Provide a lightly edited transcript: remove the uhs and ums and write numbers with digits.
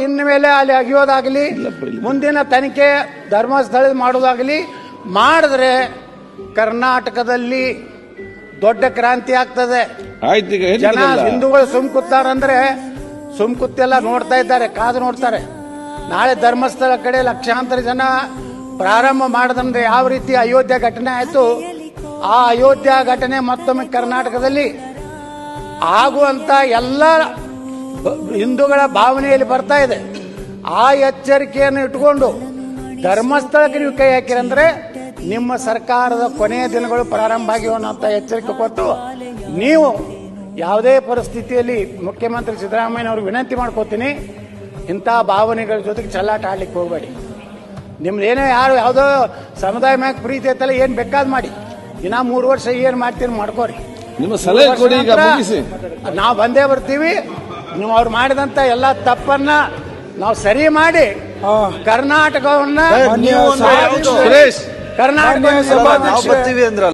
ಇನ್ನು ಮೇಲೆ ಅಲ್ಲಿ ಅಗಿಯೋದಾಗಲಿ ಮುಂದಿನ ತನಿಖೆ ಧರ್ಮಸ್ಥಳ ಮಾಡೋದಾಗಲಿ ಮಾಡಿದ್ರೆ ಕರ್ನಾಟಕದಲ್ಲಿ ದೊಡ್ಡ ಕ್ರಾಂತಿ ಆಗ್ತದೆ. ಜನ ಹಿಂದೂಗಳು ಸುಮ್ಕುತ್ತಾರಂದ್ರೆ ಸುಮ್ಕುತ್ತೆಲ್ಲ ನೋಡ್ತಾ ಇದ್ದಾರೆ, ಕಾದು ನೋಡ್ತಾರೆ. ನಾಳೆ ಧರ್ಮಸ್ಥಳ ಕಡೆ ಲಕ್ಷಾಂತರ ಜನ ಪ್ರಾರಂಭ ಮಾಡದಂದ್ರೆ ಯಾವ ರೀತಿ ಅಯೋಧ್ಯ ಘಟನೆ ಆಯ್ತು, ಆ ಅಯೋಧ್ಯ ಘಟನೆ ಮತ್ತೊಮ್ಮೆ ಕರ್ನಾಟಕದಲ್ಲಿ ಆಗುವಂತ ಎಲ್ಲ ಹಿಂದೂಗಳ ಭಾವನೆಯಲ್ಲಿ ಬರ್ತಾ ಇದೆ. ಆ ಎಚ್ಚರಿಕೆಯನ್ನು ಇಟ್ಟುಕೊಂಡು ಧರ್ಮಸ್ಥಳಕ್ಕೆ ನೀವು ಕೈ ಹಾಕಿರಂದ್ರೆ ನಿಮ್ಮ ಸರ್ಕಾರದ ಕೊನೆಯ ದಿನಗಳು ಪ್ರಾರಂಭ ಆಗಿವೆ ಅನ್ನೋಂಥ ಎಚ್ಚರಿಕೆ ಕೊಟ್ಟು ನೀವು ಯಾವುದೇ ಪರಿಸ್ಥಿತಿಯಲ್ಲಿ ಮುಖ್ಯಮಂತ್ರಿ ಸಿದ್ದರಾಮಯ್ಯನವ್ರಿಗೆ ವಿನಂತಿ ಮಾಡ್ಕೋತೀನಿ, ಇಂಥ ಭಾವನೆಗಳ ಜೊತೆಗೆ ಚೆಲ್ಲಾಟ ಆಡ್ಲಿಕ್ಕೆ ಹೋಗಬೇಡಿ. ನಿಮ್ದು ಏನೇ ಯಾರು ಯಾವುದೋ ಸಮುದಾಯ ಮ್ಯಾಗ ಪ್ರೀತಿ ಐತಲ್ಲ, ಏನ್ ಬೇಕಾದ್ ಮಾಡಿ, ಇನ್ನ 3 ವರ್ಷ ಏನ್ ಮಾಡ್ತೀರಿ ಮಾಡ್ಕೋರಿ. ನಿಮ್ಮ ಸಲಹೆ ಕೊಡಿ, ಈಗ ಮುಗಿಸಿ. ನಾವು ಬಂದೇ ಬರ್ತೀವಿ. ನೀವು ಅವ್ರು ಮಾಡಿದಂತ ಎಲ್ಲ ತಪ್ಪನ್ನ ನಾವು ಸರಿ ಮಾಡಿ ಕರ್ನಾಟಕವನ್ನ